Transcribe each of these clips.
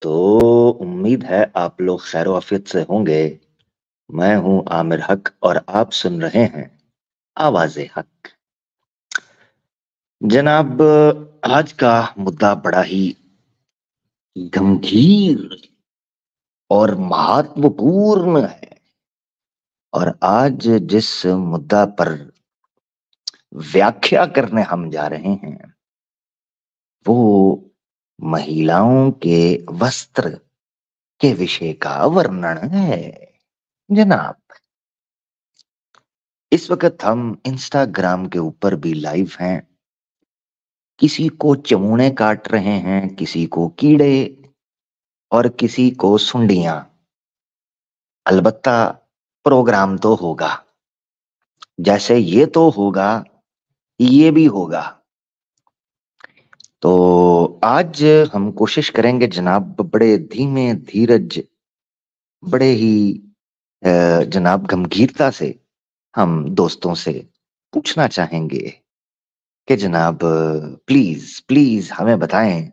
तो उम्मीद है आप लोग खैर आफियत से होंगे। मैं हूं आमिर हक और आप सुन रहे हैं आवाज़े हक। जनाब, आज का मुद्दा बड़ा ही गंभीर और महत्वपूर्ण है। और आज जिस मुद्दा पर व्याख्या करने हम जा रहे हैं वो महिलाओं के वस्त्र के विषय का वर्णन है। जनाब, इस वक्त हम इंस्टाग्राम के ऊपर भी लाइव हैं। किसी को चमूने काट रहे हैं, किसी को कीड़े और किसी को सुंडियां। अलबत्ता प्रोग्राम तो होगा, जैसे ये तो होगा ये भी होगा। तो आज हम कोशिश करेंगे जनाब, बड़े धीमे धीरज, बड़े ही जनाब गंभीरता से हम दोस्तों से पूछना चाहेंगे कि जनाब प्लीज प्लीज हमें बताएं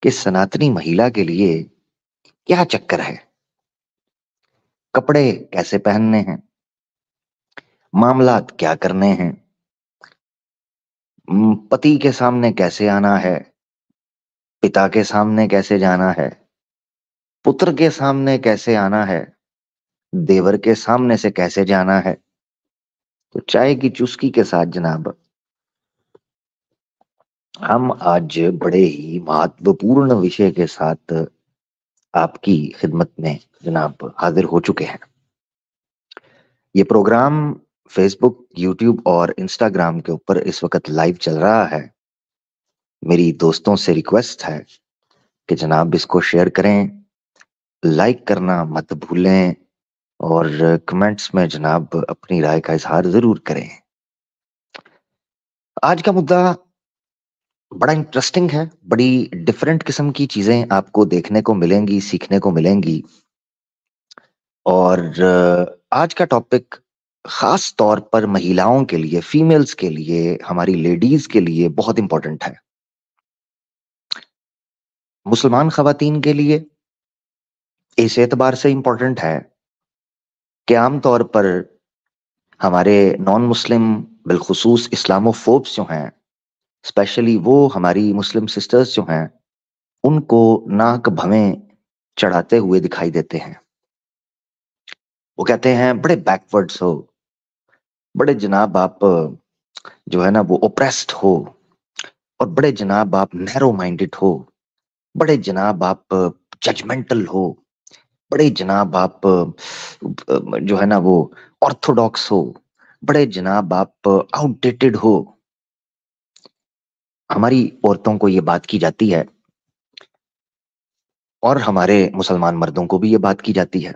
कि सनातनी महिला के लिए क्या चक्कर है, कपड़े कैसे पहनने हैं, मामलात क्या करने हैं, पति के सामने कैसे आना है, पिता के सामने कैसे जाना है, पुत्र के सामने कैसे आना है, देवर के सामने से कैसे जाना है। तो चाय की चुस्की के साथ जनाब हम आज बड़े ही महत्वपूर्ण विषय के साथ आपकी खिदमत में जनाब हाजिर हो चुके हैं। ये प्रोग्राम फेसबुक, यूट्यूब और इंस्टाग्राम के ऊपर इस वक्त लाइव चल रहा है। मेरी दोस्तों से रिक्वेस्ट है कि जनाब इसको शेयर करें, लाइक करना मत भूलें और कमेंट्स में जनाब अपनी राय का इजहार जरूर करें। आज का मुद्दा बड़ा इंटरेस्टिंग है, बड़ी डिफरेंट किस्म की चीजें आपको देखने को मिलेंगी, सीखने को मिलेंगी। और आज का टॉपिक खास तौर पर महिलाओं के लिए, फीमेल्स के लिए, हमारी लेडीज के लिए बहुत इंपॉर्टेंट है। मुसलमान खवातीन के लिए इस एतबार से इंपॉर्टेंट है कि आमतौर पर हमारे नॉन मुस्लिम, बिलखुसूस इस्लामोफोब्स जो हैं, स्पेशली वो हमारी मुस्लिम सिस्टर्स जो हैं, उनको नाक भवें चढ़ाते हुए दिखाई देते हैं। वो कहते हैं बड़े बैकवर्ड्स हो, बड़े जनाब आप जो है ना वो ओप्रेस्ड हो, और बड़े जनाब आप नैरो माइंडेड हो, बड़े जनाब आप जजमेंटल हो, बड़े जनाब आप जो है ना वो ऑर्थोडॉक्स हो, बड़े जनाब आप आउटडेटेड हो। हमारी औरतों को ये बात की जाती है और हमारे मुसलमान मर्दों को भी ये बात की जाती है।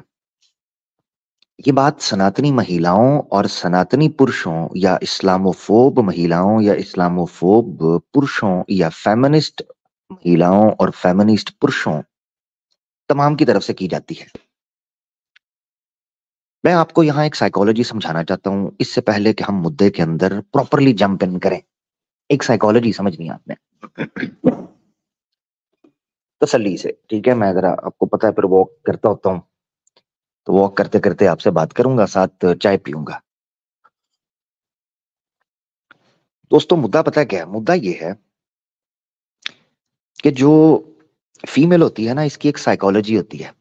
ये बात सनातनी महिलाओं और सनातनी पुरुषों या इस्लामोफोब महिलाओं या इस्लामोफोब पुरुषों या फेमिनिस्ट महिलाओं और फेमिनिस्ट पुरुषों तमाम की तरफ से की जाती है। मैं आपको यहाँ एक साइकोलॉजी समझाना चाहता हूँ इससे पहले कि हम मुद्दे के अंदर प्रॉपरली जंप इन करें। एक साइकोलॉजी समझनी है आपने तसल्ली से, ठीक है? मैं जरा, आपको पता है फिर वॉक करता होता हूँ, तो वॉक करते करते आपसे बात करूंगा, साथ चाय पीऊंगा। दोस्तों, मुद्दा पता है क्या है? मुद्दा ये है कि जो फीमेल होती है ना, इसकी एक साइकोलॉजी होती है।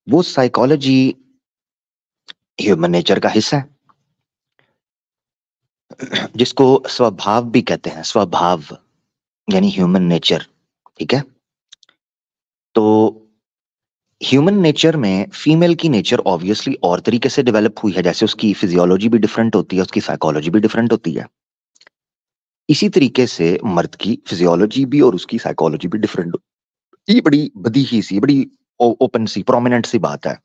वो साइकोलॉजी ह्यूमन नेचर का हिस्सा है, जिसको स्वभाव भी कहते हैं। स्वभाव यानी ह्यूमन नेचर, ठीक है? तो ह्यूमन नेचर में फीमेल की नेचर ऑब्वियसली और तरीके से डेवलप हुई है, जैसे उसकी फिजियोलॉजी भी डिफरेंट होती है, उसकी साइकोलॉजी भी डिफरेंट होती है। इसी तरीके से मर्द की फिजियोलॉजी भी और उसकी साइकोलॉजी भी डिफरेंट। ये बड़ी बदीही सी, बड़ी ओपन सी, प्रोमिनेंट सी बात है।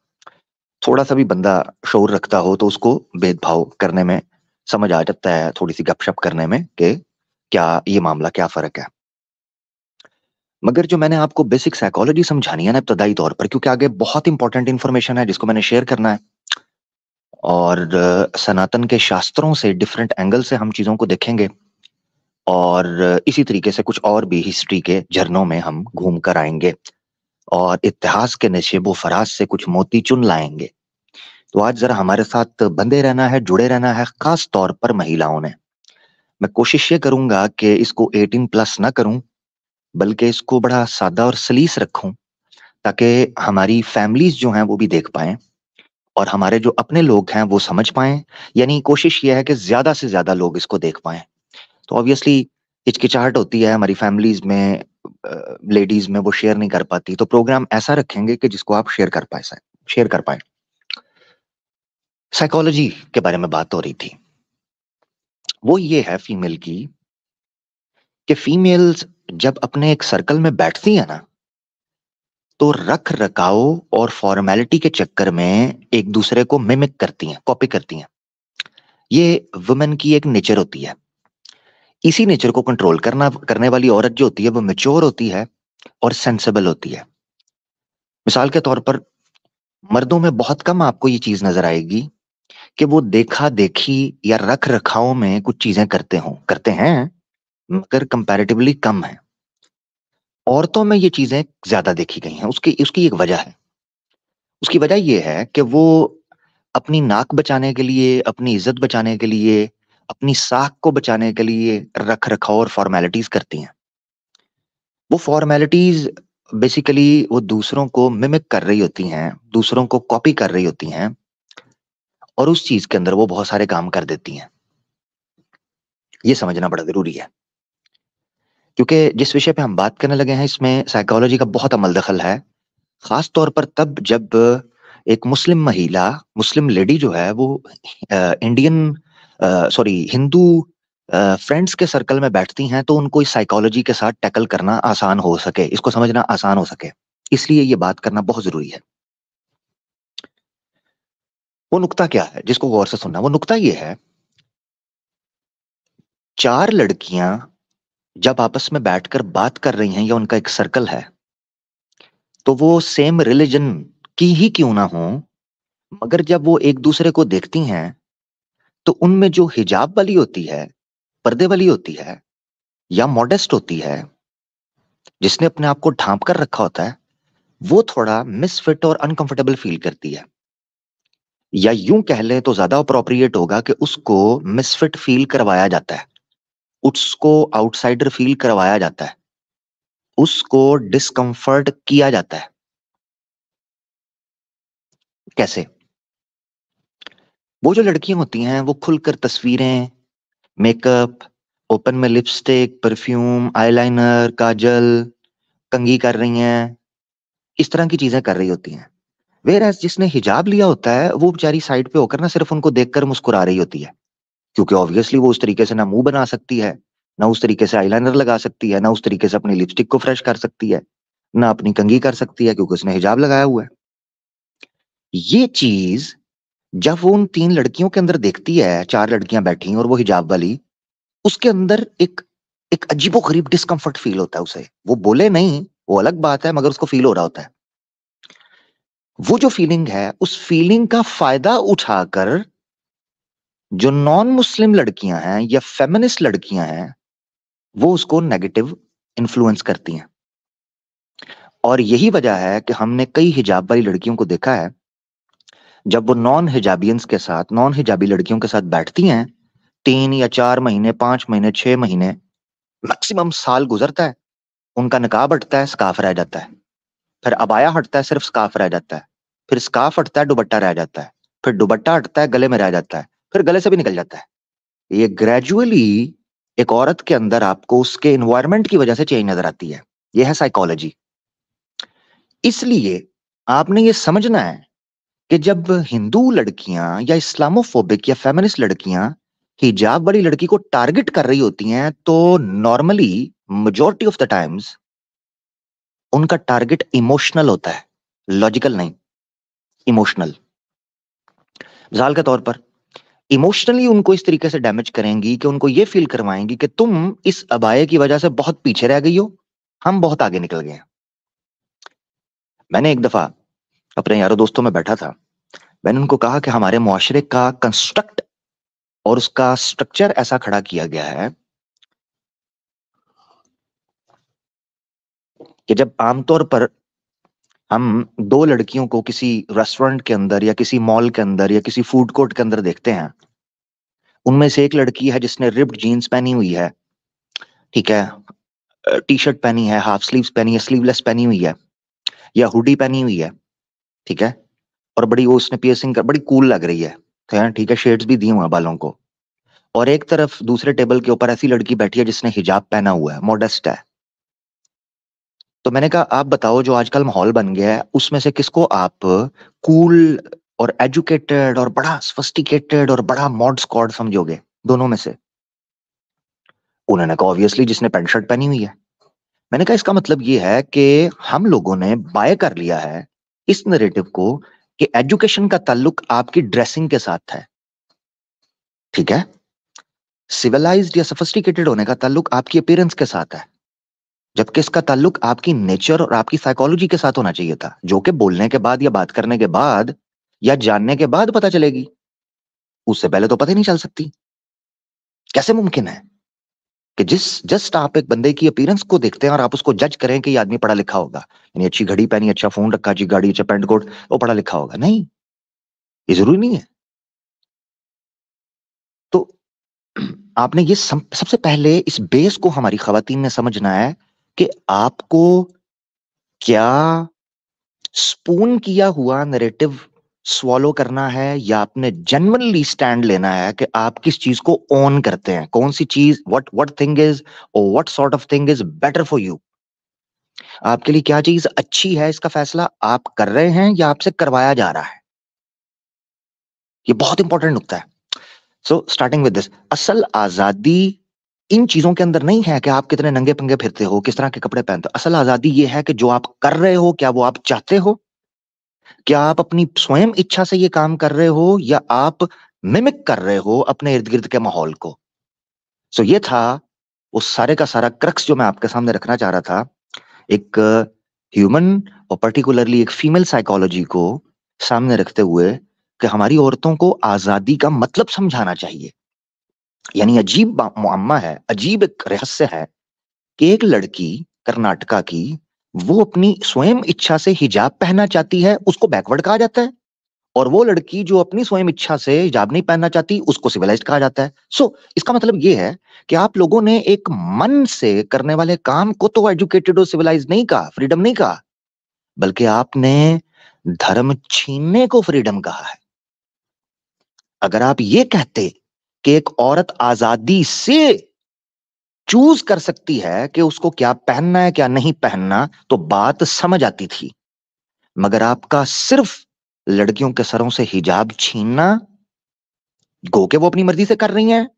थोड़ा सा भी बंदा शऊर रखता हो तो उसको भेदभाव करने में समझ आ जाता है, थोड़ी सी गपशप करने में, कि क्या ये मामला, क्या फर्क है। मगर जो मैंने आपको बेसिक साइकोलॉजी समझानी है ना इब्तदाई तौर पर, क्योंकि आगे बहुत इंपॉर्टेंट इंफॉर्मेशन है जिसको मैंने शेयर करना है, और सनातन के शास्त्रों से डिफरेंट एंगल से हम चीजों को देखेंगे, और इसी तरीके से कुछ और भी हिस्ट्री के झरनों में हम घूम कर आएंगे और इतिहास के नशेबो फराज से कुछ मोती चुन लाएंगे। तो आज जरा हमारे साथ बंधे रहना है, जुड़े रहना है, खास तौर पर महिलाओं ने। मैं कोशिश ये करूंगा कि इसको 18+ ना करूं, बल्कि इसको बड़ा सादा और सलीस रखूं, ताकि हमारी फैमिलीज जो हैं वो भी देख पाएं और हमारे जो अपने लोग हैं वो समझ पाएं। यानी कोशिश ये है कि ज्यादा से ज्यादा लोग इसको देख पाएं। तो ऑब्वियसली हिचकिचाहट होती है हमारी फैमिलीज में, लेडीज में, वो शेयर नहीं कर पाती। तो प्रोग्राम ऐसा रखेंगे कि जिसको आप शेयर कर पाए। साइकोलॉजी के बारे में बात हो रही थी, वो ये है फीमेल की कि फीमेल्स जब अपने एक सर्कल में बैठती है ना, तो रख रखाव और फॉर्मेलिटी के चक्कर में एक दूसरे को मिमिक करती हैं, कॉपी करती हैं। ये वुमेन की एक नेचर होती है। इसी नेचर को कंट्रोल करने वाली औरत जो होती है वो मैच्योर होती है और सेंसिबल होती है। मिसाल के तौर पर मर्दों में बहुत कम आपको ये चीज नजर आएगी कि वो देखा देखी या रख रखाव में कुछ चीजें करते हैं, मगर कंपैरेटिवली कम है। औरतों में ये चीजें ज्यादा देखी गई हैं। उसकी उसकी एक वजह है। उसकी वजह ये है कि वो अपनी नाक बचाने के लिए, अपनी इज्जत बचाने के लिए, अपनी साख को बचाने के लिए रख रखाव और फॉर्मेलिटीज करती हैं। वो फॉर्मेलिटीज बेसिकली वो दूसरों को मिमिक कर रही होती हैं, दूसरों को कॉपी कर रही होती हैं, और उस चीज के अंदर वो बहुत सारे काम कर देती हैं। ये समझना बड़ा जरूरी है, क्योंकि जिस विषय पे हम बात करने लगे हैं इसमें साइकोलॉजी का बहुत अमल दखल है। खास तौर पर तब जब एक मुस्लिम महिला, मुस्लिम लेडी जो है वो इंडियन सॉरी हिंदू फ्रेंड्स के सर्कल में बैठती हैं, तो उनको इस साइकोलॉजी के साथ टैकल करना आसान हो सके, इसको समझना आसान हो सके, इसलिए ये बात करना बहुत जरूरी है। वो नुक्ता क्या है जिसको गौर से सुनना? वो नुक्ता ये है, चार लड़कियां जब आपस में बैठकर बात कर रही हैं या उनका एक सर्कल है, तो वो सेम रिलीजन की ही क्यों ना हो, मगर जब वो एक दूसरे को देखती हैं तो उनमें जो हिजाब वाली होती है, पर्दे वाली होती है, या मॉडेस्ट होती है, जिसने अपने आप को ढांप कर रखा होता है, वो थोड़ा मिसफिट और अनकंफर्टेबल फील करती है। या यूं कह लें तो ज्यादा अप्रोप्रिएट होगा कि उसको मिसफिट फील करवाया जाता है, उसको आउटसाइडर फील करवाया जाता है, उसको डिस्कंफर्ट किया जाता है। कैसे? वो जो लड़कियां होती हैं वो खुलकर तस्वीरें, मेकअप, ओपन में लिपस्टिक, परफ्यूम, आईलाइनर, काजल, कंघी कर रही हैं, इस तरह की चीजें कर रही होती हैं। वेयरएज़ जिसने हिजाब लिया होता है वो बेचारी साइड पे होकर ना सिर्फ उनको देखकर मुस्कुरा रही होती है, क्योंकि ऑब्वियसली वो उस तरीके से ना मुंह बना सकती है, ना उस तरीके से आईलाइनर लगा सकती है, ना उस तरीके से अपनी लिपस्टिक को फ्रेश कर सकती है, ना अपनी कंघी कर सकती है, क्योंकि उसने हिजाब लगाया हुआ है। ये चीज जब वो उन तीन लड़कियों के अंदर देखती है, चार लड़कियां बैठी और वो हिजाब वाली, उसके अंदर एक एक अजीबोगरीब डिस्कम्फर्ट फील होता है उसे। वो बोले नहीं, वो अलग बात है, मगर उसको फील हो रहा होता है। वो जो फीलिंग है, उस फीलिंग का फायदा उठाकर जो नॉन मुस्लिम लड़कियां हैं या फेमिनिस्ट लड़कियां हैं, वो उसको नेगेटिव इन्फ्लुएंस करती हैं। और यही वजह है कि हमने कई हिजाब वाली लड़कियों को देखा है, जब वो नॉन हिजाबियंस के साथ, नॉन हिजाबी लड़कियों के साथ बैठती हैं, 3 या 4 महीने, 5 महीने, 6 महीने, मैक्सिमम साल गुजरता है, उनका निकाब हटता है, स्कार्फ रह जाता है, फिर अबाया हटता है, सिर्फ स्कार्फ रह जाता है, फिर स्कार्फ हटता है, दुपट्टा रह जाता है, फिर दुपट्टा हटता है, गले में रह जाता है, फिर गले से भी निकल जाता है। ये ग्रेजुअली एक औरत के अंदर आपको उसके एनवायरनमेंट की वजह से चेंज नजर आती है। ये है साइकोलॉजी। इसलिए आपने ये समझना है कि जब हिंदू लड़कियां या इस्लामोफोबिक या फेमिनिस्ट लड़कियां हिजाब वाली लड़की को टारगेट कर रही होती हैं, तो normally majority of the times उनका टारगेट इमोशनल होता है, लॉजिकल नहीं, इमोशनल। मिसाल के तौर पर इमोशनली उनको इस तरीके से डैमेज करेंगी कि उनको ये फील करवाएंगी कि तुम इस अबाये की वजह से बहुत पीछे रह गई हो, हम बहुत आगे निकल गए हैं। मैंने एक दफा अपने यारों दोस्तों में बैठा था, मैंने उनको कहा कि हमारे मुआशरे का कंस्ट्रक्ट और उसका स्ट्रक्चर ऐसा खड़ा किया गया है कि जब आमतौर पर हम दो लड़कियों को किसी रेस्टोरेंट के अंदर या किसी मॉल के अंदर या किसी फूड कोर्ट के अंदर देखते हैं, उनमें से एक लड़की है जिसने रिप्ड जीन्स पहनी हुई है, ठीक है, टी शर्ट पहनी है, हाफ स्लीव्स पहनी है, स्लीवलेस पहनी हुई है, या हुडी पहनी हुई है, ठीक है, और बड़ी वो उसने पियर्सिंग कर, बड़ी कूल लग रही है, तो यार ठीक है, शेड्स भी दिए हुए हैं बालों को। और एक तरफ दूसरे टेबल के ऊपर ऐसी लड़की बैठी है जिसने हिजाब पहना हुआ है, मॉडेस्ट है। तो मैंने कहा आप बताओ, जो आजकल माहौल बन गया है उसमें से किसको आप कूल और एजुकेटेड और बड़ा सोफिस्टिकेटेड और बड़ा मॉड स्क्वाड समझोगे दोनों में से? उन्होंने कहा ऑब्वियसली जिसने पैंट शर्ट पहनी हुई है। मैंने कहा इसका मतलब ये है कि हम लोगों ने बाय कर लिया है इस नैरेटिव को कि एजुकेशन का ताल्लुक आपकी ड्रेसिंग के साथ है, ठीक है, सिविलाइज्ड या सोफिस्टिकेटेड होने का ताल्लुक आपकी अपीयरेंस के साथ है, जबकि इसका ताल्लुक आपकी नेचर और आपकी साइकोलॉजी के साथ होना चाहिए था, जो कि बोलने के बाद या बात करने के बाद या जानने के बाद पता चलेगी, उससे पहले तो पता ही नहीं चल सकती। कैसे मुमकिन है कि जस्ट आप एक बंदे की अपीयरेंस को देखते हैं और आप उसको जज करें कि ये आदमी पढ़ा लिखा होगा, यानी अच्छी घड़ी पहनी, अच्छा फोन रखा, अच्छी गाड़ी, अच्छा पैंट कोट, वो पढ़ा लिखा होगा? नहीं, ये जरूरी नहीं है। तो आपने ये सबसे पहले इस बेस को हमारी खवातीन ने समझना है कि आपको क्या स्पून किया हुआ नैरेटिव स्वॉलो करना है, या आपने जेन्युइनली स्टैंड लेना है कि आप किस चीज को ओन करते हैं, कौन सी चीज, व्हाट थिंग इज और what sort of thing is better for you. आपके लिए क्या चीज अच्छी है, इसका फैसला आप कर रहे हैं या आपसे करवाया जा रहा है। ये बहुत इंपॉर्टेंट नुकता है। सो स्टार्टिंग विद दिस, असल आजादी इन चीजों के अंदर नहीं है कि आप कितने नंगे पंगे फिरते हो, किस तरह के कपड़े पहनते हो। असल आजादी ये है कि जो आप कर रहे हो क्या वो आप चाहते हो, क्या आप अपनी स्वयं इच्छा से ये काम कर रहे हो या आप मिमिक कर रहे हो अपने इर्द गिर्द के माहौल को। सो ये था उस सारे का सारा क्रक्स जो मैं आपके सामने रखना चाह रहा था, एक ह्यूमन और पर्टिकुलरली एक फीमेल साइकोलॉजी को सामने रखते हुए कि हमारी औरतों को आजादी का मतलब समझाना चाहिए। यानी अजीब मुअम्मा है, अजीब एक रहस्य है कि एक लड़की कर्नाटका की, वो अपनी स्वयं इच्छा से हिजाब पहनना चाहती है, उसको बैकवर्ड कहा जाता है, और वो लड़की जो अपनी स्वयं इच्छा से हिजाब नहीं पहनना चाहती उसको सिविलाइज्ड कहा जाता है। इसका मतलब ये है कि आप लोगों ने एक मन से करने वाले काम को तो एजुकेटेड और सिविलाइज्ड नहीं कहा, फ्रीडम नहीं कहा, बल्कि आपने धर्म छीनने को फ्रीडम कहा है। अगर आप ये कहते कि एक औरत आजादी से चूज कर सकती है कि उसको क्या पहनना है क्या नहीं पहनना, तो बात समझ आती थी। मगर आपका सिर्फ लड़कियों के सरों से हिजाब छीनना, गो के वो अपनी मर्जी से कर रही हैं,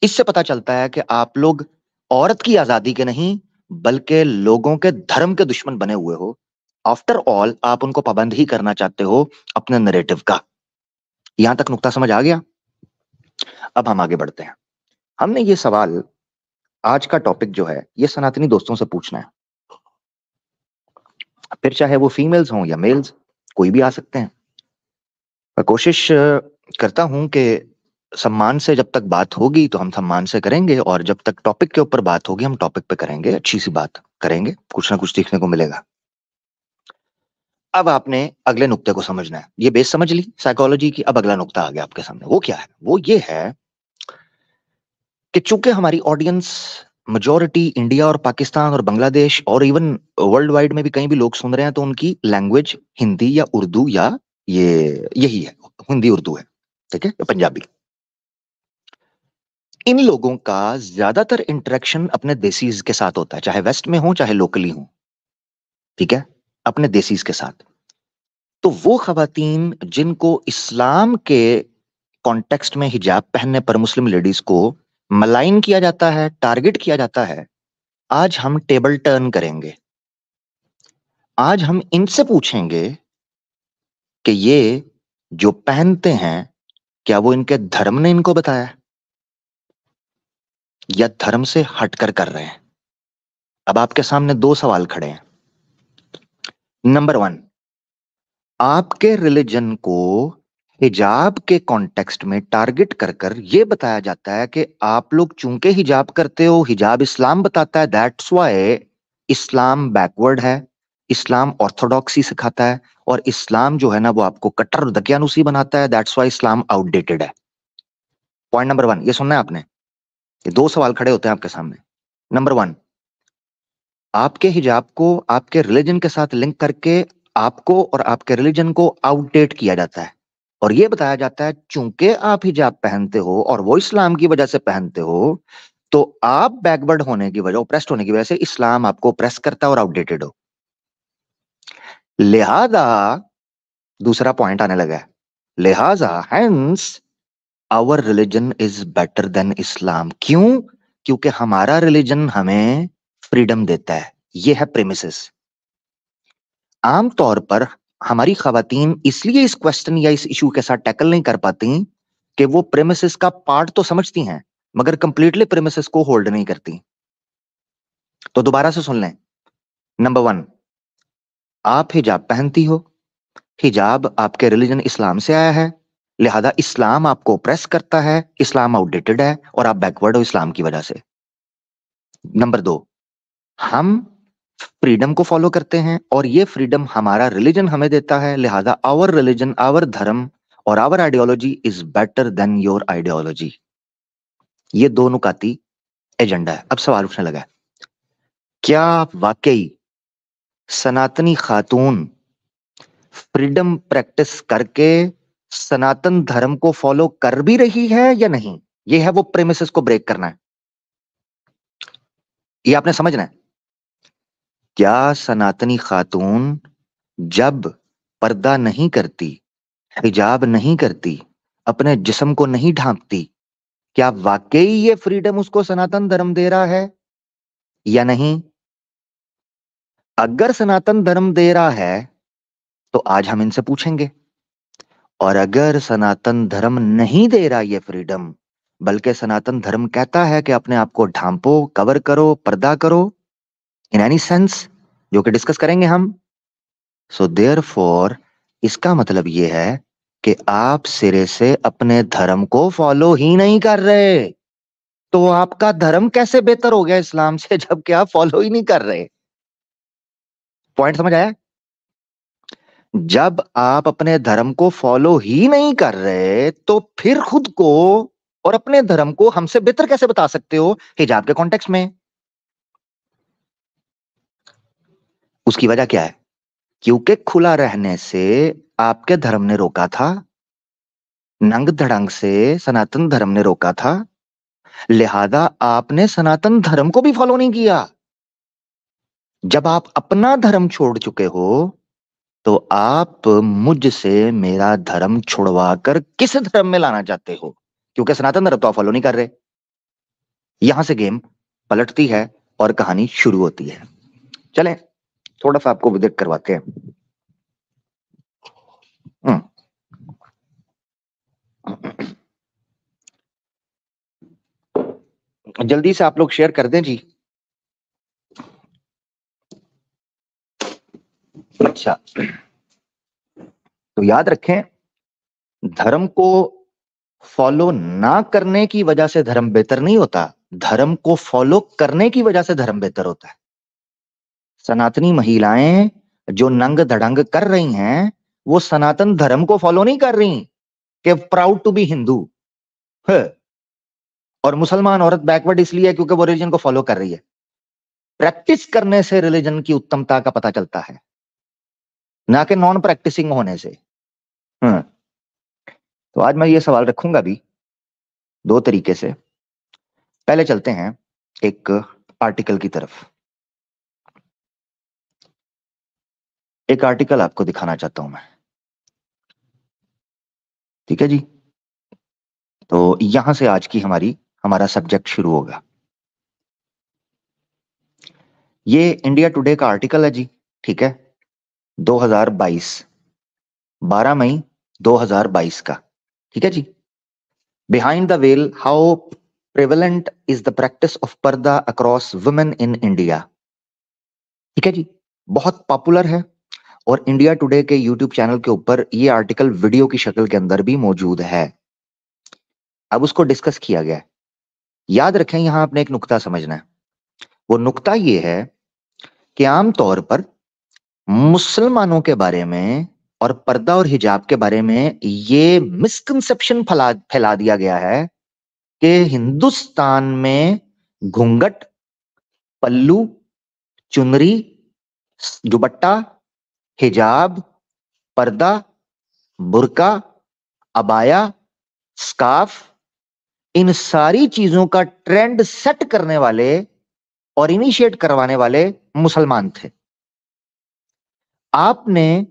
इससे पता चलता है कि आप लोग औरत की आजादी के नहीं बल्कि लोगों के धर्म के दुश्मन बने हुए हो। आफ्टर ऑल आप उनको पाबंद ही करना चाहते हो अपने नैरेटिव का। यहां तक नुक्ता समझ आ गया? अब हम आगे बढ़ते हैं। हमने ये सवाल, आज का टॉपिक जो है, ये सनातनी दोस्तों से पूछना है, फिर चाहे वो फीमेल्स हों या मेल्स, कोई भी आ सकते हैं। मैं कोशिश करता हूं कि सम्मान से जब तक बात होगी तो हम सम्मान से करेंगे, और जब तक टॉपिक के ऊपर बात होगी हम टॉपिक पे करेंगे, अच्छी सी बात करेंगे, कुछ ना कुछ सीखने को मिलेगा। अब आपने अगले नुक्ते को समझना है। ये बेस समझ ली साइकोलॉजी की, अब अगला नुक्ता आ गया आपके सामने। वो क्या है? वो ये है कि चूंकि हमारी ऑडियंस मेजोरिटी इंडिया और पाकिस्तान और बांग्लादेश और इवन वर्ल्ड वाइड में भी कहीं भी लोग सुन रहे हैं, तो उनकी लैंग्वेज हिंदी या उर्दू या यही है, हिंदी उर्दू है, ठीक है, पंजाबी। इन लोगों का ज्यादातर इंटरेक्शन अपने देसीज के साथ होता है, चाहे वेस्ट में हो चाहे लोकली हो, ठीक है, अपने देसीज के साथ। तो वो खवातीन जिनको इस्लाम के कॉन्टेक्स्ट में हिजाब पहनने पर मुस्लिम लेडीज को मलाइन किया जाता है, टारगेट किया जाता है, आज हम टेबल टर्न करेंगे। आज हम इनसे पूछेंगे कि ये जो पहनते हैं क्या वो इनके धर्म ने इनको बताया या धर्म से हटकर कर रहे हैं। अब आपके सामने दो सवाल खड़े हैं। नंबर 1, आपके रिलीजन को हिजाब के कॉन्टेक्स्ट में टारगेट कर कर यह बताया जाता है कि आप लोग चूंकि हिजाब करते हो, हिजाब इस्लाम बताता है, दैट्स व्हाई इस्लाम बैकवर्ड है, इस्लाम ऑर्थोडॉक्सी सिखाता है, और इस्लाम जो है ना वो आपको कट्टर दकियानुसी बनाता है, दैट्स व्हाई इस्लाम आउटडेटेड है। पॉइंट नंबर 1 ये सुनना है आपने। ये 2 सवाल खड़े होते हैं आपके सामने। नंबर 1, आपके हिजाब को आपके रिलीजन के साथ लिंक करके आपको और आपके रिलीजन को आउटडेट किया जाता है, और ये बताया जाता है चूंकि आप हिजाब पहनते हो और वो इस्लाम की वजह से पहनते हो, तो आप बैकवर्ड होने की वजह, ओप्रेस्ड होने की वजह से इस्लाम आपको ओप्रेस करता है और आउटडेटेड हो। लिहाजा दूसरा पॉइंट आने लगा है, लिहाजा hence our religion is better than Islam. क्यों? क्योंकि हमारा रिलीजन हमें फ्रीडम देता है। ये है प्रेमिसेस। आमतौर पर हमारी खवातीन इसलिए इस क्वेश्चन या इस इशू के साथ टैकल नहीं कर पाती कि वो प्रेमिसेस का पार्ट तो समझती हैं मगर कंप्लीटली प्रेमिसेस को होल्ड नहीं करती। तो दोबारा से सुन लें। नंबर 1, आप हिजाब पहनती हो, हिजाब आपके रिलीजन इस्लाम से आया है, लिहाजा इस्लाम आपको प्रेस करता है, इस्लाम आउटडेटेड है और आप बैकवर्ड हो इस्लाम की वजह से। नंबर 2, हम फ्रीडम को फॉलो करते हैं और ये फ्रीडम हमारा रिलीजन हमें देता है, लिहाजा आवर रिलीजन, आवर धर्म और our ideology is better than your ideology. ये दो नुकाती एजेंडा है। अब सवाल उठने लगा है, क्या वाकई सनातनी खातून फ्रीडम प्रैक्टिस करके सनातन धर्म को फॉलो कर भी रही है या नहीं? ये है वो प्रेमिसेस को ब्रेक करना है, ये आपने समझना है। क्या सनातनी खातून जब पर्दा नहीं करती, हिजाब नहीं करती, अपने जिस्म को नहीं ढांपती, क्या वाकई ये फ्रीडम उसको सनातन धर्म दे रहा है या नहीं? अगर सनातन धर्म दे रहा है तो आज हम इनसे पूछेंगे, और अगर सनातन धर्म नहीं दे रहा ये फ्रीडम, बल्कि सनातन धर्म कहता है कि अपने आप को ढांपो, कवर करो, पर्दा करो इन एनी सेंस, जो कि डिस्कस करेंगे हम। सो देयरफॉर इसका मतलब ये है कि आप सिरे से अपने धर्म को फॉलो ही नहीं कर रहे। तो आपका धर्म कैसे बेहतर हो गया इस्लाम से जबकि आप फॉलो ही नहीं कर रहे? पॉइंट समझ आया? जब आप अपने धर्म को फॉलो ही नहीं कर रहे तो फिर खुद को और अपने धर्म को हमसे बेहतर कैसे बता सकते हो हिजाब के कॉन्टेक्स्ट में? उसकी वजह क्या है? क्योंकि खुला रहने से आपके धर्म ने रोका था, नंग धड़ंग से सनातन धर्म ने रोका था, लिहाजा आपने सनातन धर्म को भी फॉलो नहीं किया। जब आप अपना धर्म छोड़ चुके हो तो आप मुझसे मेरा धर्म छुड़वा कर किस धर्म में लाना चाहते हो? क्योंकि सनातन धर्म तो आप फॉलो नहीं कर रहे। यहां से गेम पलटती है और कहानी शुरू होती है। चलें थोड़ा सा आपको विदित करवाते हैं। जल्दी से आप लोग शेयर कर दें जी। अच्छा, तो याद रखें, धर्म को फॉलो ना करने की वजह से धर्म बेहतर नहीं होता, धर्म को फॉलो करने की वजह से धर्म बेहतर होता है। सनातनी महिलाएं जो नंग धड़ंग कर रही हैं वो सनातन धर्म को फॉलो नहीं कर रही कि प्राउड टू बी हिंदू है, और मुसलमान औरत बैकवर्ड इसलिए है क्योंकि वो रिलीजन को फॉलो कर रही है। प्रैक्टिस करने से रिलीजन की उत्तमता का पता चलता है, ना कि नॉन प्रैक्टिसिंग होने से। तो आज मैं ये सवाल रखूंगा भी दो तरीके से। पहले चलते हैं एक आर्टिकल की तरफ। एक आर्टिकल आपको दिखाना चाहता हूं मैं, ठीक है जी? तो यहां से आज की हमारा सब्जेक्ट शुरू होगा। ये इंडिया टुडे का आर्टिकल है जी, ठीक है? 2022, 12 मई 2022 का, ठीक है ji? Behind the well, how prevalent is the practice of purdah across women in India. ठीक है जी, बहुत पॉपुलर है और इंडिया टुडे के यूट्यूब चैनल के ऊपर ये आर्टिकल वीडियो की शक्ल के अंदर भी मौजूद है। अब उसको डिस्कस किया गया है। याद रखें, यहां आपने एक नुक्ता समझना है। वो नुक्ता ये है कि आमतौर पर मुसलमानों के बारे में और पर्दा और हिजाब के बारे में ये मिसकंसेप्शन फैला दिया गया है कि हिंदुस्तान में घूंघट, पल्लू, चुनरी, दुपट्टा, हिजाब, पर्दा, बुर्का, अबाया, स्कार्फ, इन सारी चीजों का ट्रेंड सेट करने वाले और इनिशिएट करवाने वाले मुसलमान थे। आपने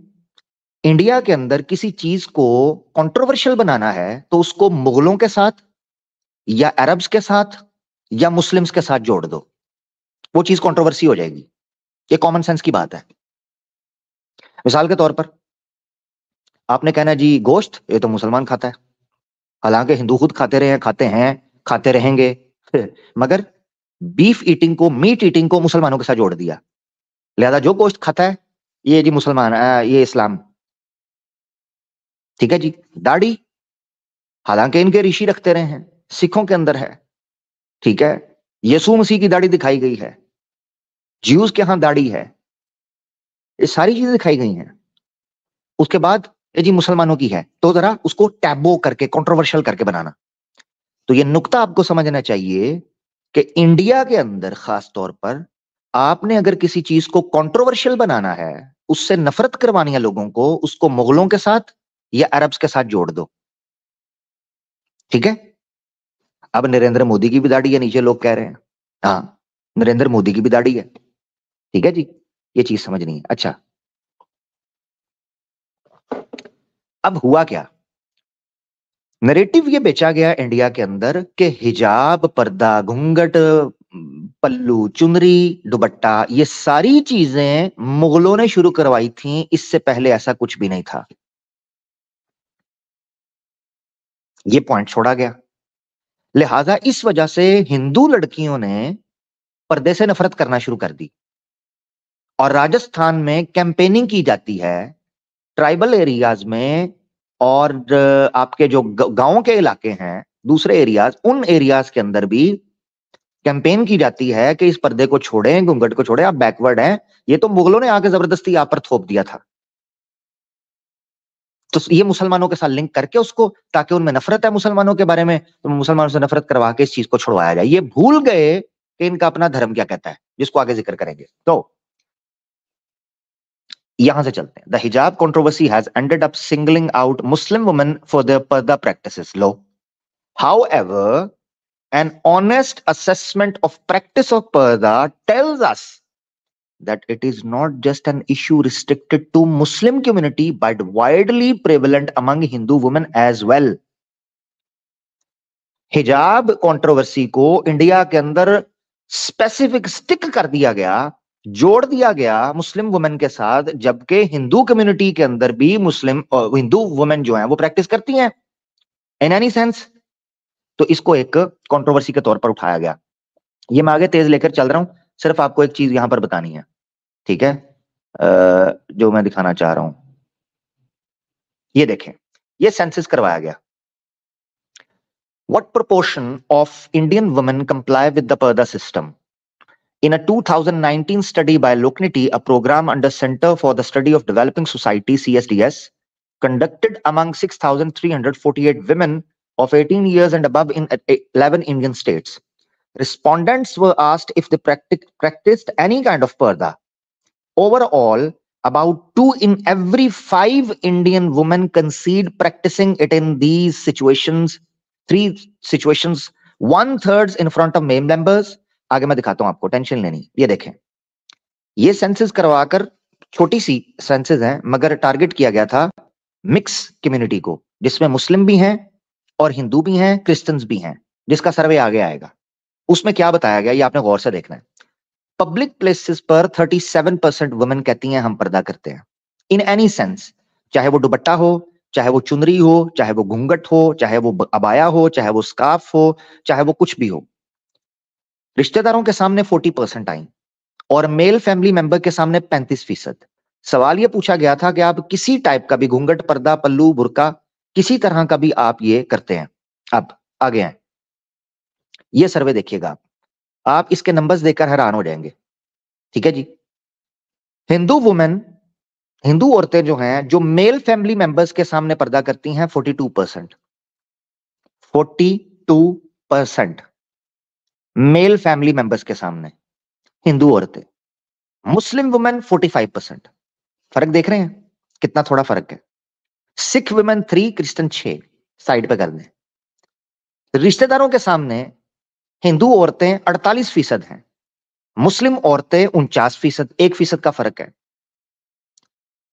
इंडिया के अंदर किसी चीज को कंट्रोवर्शियल बनाना है तो उसको मुगलों के साथ या अरब्स के साथ या मुस्लिम्स के साथ जोड़ दो, वो चीज कंट्रोवर्सी हो जाएगी। ये कॉमन सेंस की बात है। मिसाल के तौर पर आपने कहना जी गोश्त ये तो मुसलमान खाता है, हालांकि हिंदू खुद खाते रहे हैं, खाते हैं, खाते रहेंगे मगर बीफ ईटिंग को, मीट ईटिंग को मुसलमानों के साथ जोड़ दिया, लिहाजा जो गोश्त खाता है ये जी मुसलमान, ये इस्लाम। ठीक है जी। दाढ़ी, हालांकि इनके ऋषि रखते रहे हैं, सिखों के अंदर है, ठीक है, यीशु मसीह की दाढ़ी दिखाई गई है, ज्यूज के यहां दाढ़ी है, ये सारी चीजें दिखाई गई हैं। उसके बाद ये जी मुसलमानों की है, तो जरा उसको टैबो करके कंट्रोवर्शियल करके बनाना। तो ये नुक्ता आपको समझना चाहिए कि इंडिया के अंदर खास तौर पर आपने अगर किसी चीज को कंट्रोवर्शियल बनाना है, उससे नफरत करवानी है लोगों को, उसको मुगलों के साथ या अरब्स के साथ जोड़ दो। ठीक है। अब नरेंद्र मोदी की भी दाढ़ी है, नीचे लोग कह रहे हैं हाँ नरेंद्र मोदी की भी दाढ़ी है। ठीक है जी, ये चीज समझनी है। अच्छा, अब हुआ क्या, नरेटिव ये बेचा गया इंडिया के अंदर कि हिजाब, पर्दा, घूंघट, पल्लू, चुनरी, दुपट्टा, ये सारी चीजें मुगलों ने शुरू करवाई थी, इससे पहले ऐसा कुछ भी नहीं था। ये पॉइंट छोड़ा गया। लिहाजा इस वजह से हिंदू लड़कियों ने पर्दे से नफरत करना शुरू कर दी और राजस्थान में कैंपेनिंग की जाती है ट्राइबल एरियाज में, और आपके जो गांव के इलाके हैं, दूसरे एरियाज, उन एरियाज के अंदर भी कैंपेन की जाती है कि इस पर्दे को छोड़ें, घूंघट को छोड़ें, आप बैकवर्ड हैं। ये तो मुगलों ने आके जबरदस्ती आप पर थोप दिया था। तो ये मुसलमानों के साथ लिंक करके उसको, ताकि उनमें नफरत है मुसलमानों के बारे में, तो मुसलमानों से नफरत करवा के इस चीज को छुड़वाया जाए। ये भूल गए कि इनका अपना धर्म क्या कहता है, जिसको आगे जिक्र करेंगे। तो यहां से चलते हैं। The hijab controversy has ended up singling out Muslim women for their purdah practices. लो, however, an honest assessment of practice of parda tells us that it is not just an issue restricted to Muslim community but widely prevalent among Hindu women as well. हिजाब controversy को India के अंदर specific stick कर दिया गया, जोड़ दिया गया मुस्लिम वुमेन के साथ, जबकि हिंदू कम्युनिटी के अंदर भी मुस्लिम हिंदू वुमेन जो है वो प्रैक्टिस करती हैं इन एनी सेंस। तो इसको एक कंट्रोवर्सी के तौर पर उठाया गया। ये मैं आगे तेज लेकर चल रहा हूं, सिर्फ आपको एक चीज यहां पर बतानी है, ठीक है, जो मैं दिखाना चाह रहा हूं। ये देखें, ये सेंसस करवाया गया। What proportion of Indian women comply with the Parda system? In a 2019 study by Lokniti, a program under Center for the Study of Developing Society, CSDS, conducted among 6,348 women of 18 years and above in 11 Indian states. Respondents were asked if they practiced any kind of parda. Overall, about 2 in every 5 Indian women concede practicing it in these situations, 3 situations, 1/3 in front of male members. आगे मैं दिखाता हूं आपको, tension लेनी। ये देखें, ये census करवाकर, छोटी सी सेंसस है मगर टारगेट किया गया था मिक्स कम्युनिटी को, जिसमें मुस्लिम भी हैं और हिंदू भी हैं, क्रिश्चियंस भी हैं, जिसका सर्वे आगे आएगा। उसमें क्या बताया गया ये आपने गौर से देखना है। पब्लिक प्लेसेस पर 37% वुमेन कहती हैं हम पर्दा करते हैं इन एनी सेंस, चाहे वो दुपट्टा हो, चाहे वो चुनरी हो, चाहे वो घूंघट हो, चाहे वो अबाया हो, चाहे वो स्कार्फ हो, चाहे वो कुछ भी हो। रिश्तेदारों के सामने 40% आई और मेल फैमिली मेंबर के सामने 35%। सवाल ये पूछा गया था कि आप किसी टाइप का भी घूंघट, पर्दा, पल्लू, बुर्का, किसी तरह का भी आप ये करते हैं। अब आगे हैं, ये सर्वे देखिएगा आप इसके नंबर्स देखकर हैरान हो जाएंगे। ठीक है जी, हिंदू वुमेन, हिंदू औरतें जो हैं, जो मेल फैमिली मेंबर्स के सामने पर्दा करती हैं 42%। 42% मेल फैमिली मेंबर्स के सामने हिंदू औरतें। Muslim women 45%। फर्क देख रहे हैं कितना थोड़ा फर्क है। Sikh women 3, Christian 6। साइड पे कर दें। रिश्तेदारों के सामने हिंदू औरतें 48% हैं, मुस्लिम औरतें 49%, 1% का फर्क है।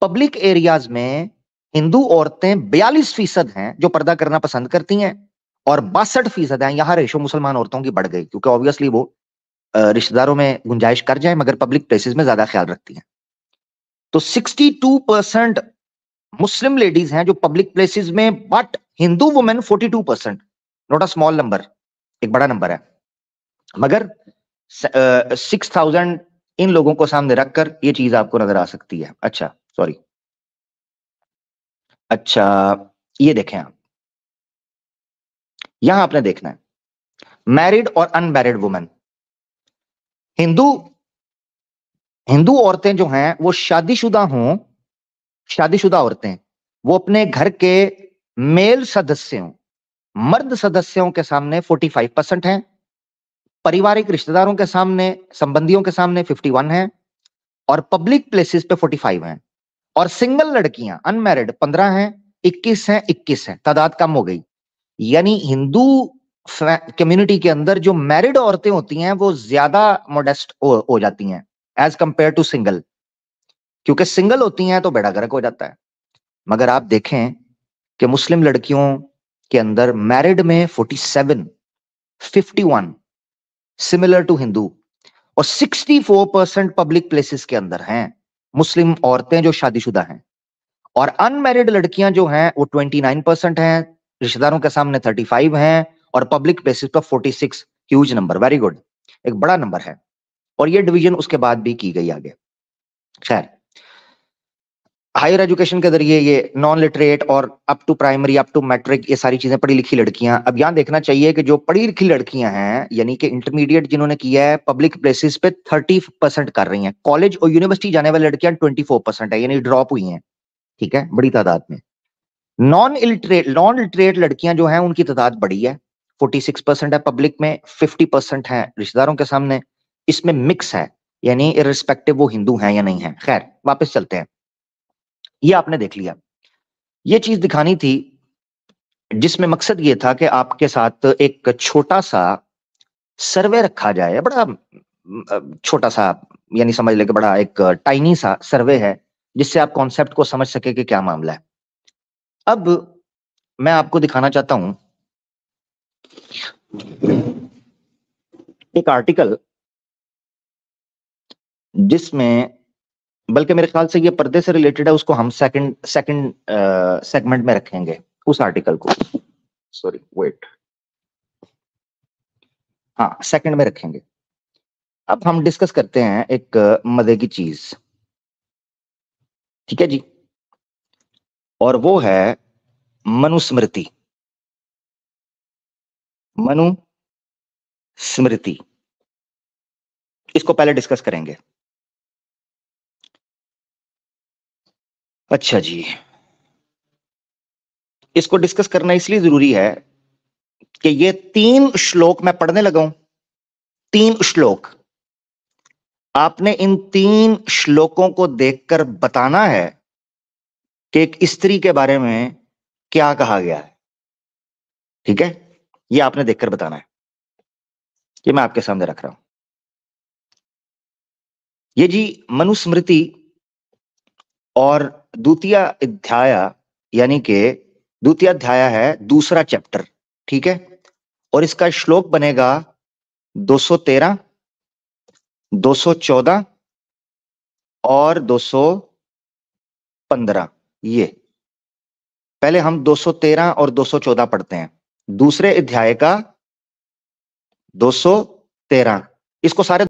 पब्लिक एरियाज में हिंदू औरतें 42% हैं जो पर्दा करना पसंद करती हैं, और 62% हैं। यहां रेशो मुसलमान औरतों की बढ़ गई, क्योंकि ऑब्वियसली वो रिश्तेदारों में गुंजाइश कर जाए मगर पब्लिक प्लेसेस में ज्यादा ख्याल रखती हैं। तो 62% मुस्लिम लेडीज हैं जो पब्लिक प्लेसेस में, but Hindu women 42%। Not a small number, एक बड़ा नंबर है। मगर 6000 इन लोगों को सामने रखकर ये चीज आपको नजर आ सकती है। अच्छा सॉरी, अच्छा ये देखें आप, यहां आपने देखना है मैरिड और अनमैरिड वुमेन। हिंदू हिंदू औरतें जो हैं वो शादीशुदा हों, शादीशुदा औरतें, वो अपने घर के मेल सदस्यों, मर्द सदस्यों के सामने 45% हैं, पारिवारिक रिश्तेदारों के सामने, संबंधियों के सामने 51 है, और पब्लिक प्लेसेस पे 45 हैं। और सिंगल लड़कियां अनमैरिड 15 हैं, 21 हैं, 21 हैं, तादाद कम हो गई। यानी हिंदू कम्युनिटी के अंदर जो मैरिड औरतें होती हैं वो ज्यादा मोडेस्ट हो जाती हैं एज कंपेयर टू सिंगल, क्योंकि सिंगल होती हैं तो बेड़ा गर्क हो जाता है। मगर आप देखें कि मुस्लिम लड़कियों के अंदर मैरिड में 47, 51 सिमिलर टू हिंदू, और 64% पब्लिक प्लेसेस के अंदर हैं मुस्लिम औरतें जो शादीशुदा हैं। और अनमैरिड लड़कियां जो हैं वो 29% हैं, रिश्तेदारों के सामने 35 हैं, और पब्लिक प्लेसेस पर 46। ह्यूज नंबर, वेरी गुड, एक बड़ा नंबर है। और ये डिवीजन उसके बाद भी की गई आगे। खैर, हायर एजुकेशन के जरिए ये नॉन लिटरेट और up to primary, up to matric, ये सारी चीजें पढ़ी लिखी लड़कियां। अब यहां देखना चाहिए कि जो पढ़ी लिखी लड़कियां हैं, यानी कि इंटरमीडिएट जिन्होंने किया है, पब्लिक प्लेसेस पे 30% कर रही हैं। कॉलेज और यूनिवर्सिटी जाने वाली लड़कियां 24% है, यानी ड्रॉप हुई हैं। ठीक है, बड़ी तादाद में। नॉन लिटरेट लड़कियां जो हैं उनकी तादाद बड़ी है, 46% है पब्लिक में, 50% है रिश्तेदारों के सामने। इसमें मिक्स है, यानी इररिस्पेक्टिव वो हिंदू हैं या नहीं है। खैर, वापस चलते हैं। ये आपने देख लिया, ये चीज दिखानी थी, जिसमें मकसद ये था कि आपके साथ एक छोटा सा सर्वे रखा जाए। बड़ा छोटा सा, यानी समझ ले कि बड़ा एक टाइनी सा सर्वे है, जिससे आप कॉन्सेप्ट को समझ सके कि क्या मामला है। अब मैं आपको दिखाना चाहता हूं एक आर्टिकल, जिसमें, बल्कि मेरे ख्याल से ये पर्दे से रिलेटेड है, उसको हम सेकंड सेकंड सेगमेंट में रखेंगे उस आर्टिकल को। सॉरी वेट, हाँ सेकंड में रखेंगे। अब हम डिस्कस करते हैं एक मजे की चीज, ठीक है जी, और वो है मनुस्मृति। मनुस्मृति, इसको पहले डिस्कस करेंगे। अच्छा जी, इसको डिस्कस करना इसलिए जरूरी है कि ये 3 श्लोक मैं पढ़ने लगा हूं। 3 श्लोक, आपने इन 3 श्लोकों को देखकर बताना है कि एक स्त्री के बारे में क्या कहा गया है। ठीक है, ये आपने देखकर बताना है। ये मैं आपके सामने रख रहा हूं। ये जी मनुस्मृति और द्वितीय अध्याय, यानी कि द्वितीय अध्याय है दूसरा चैप्टर। ठीक है, और इसका श्लोक बनेगा 213, 214 और 215। ये पहले हम 213 और 214 पढ़ते हैं, दूसरे अध्याय का 213। इसको सारे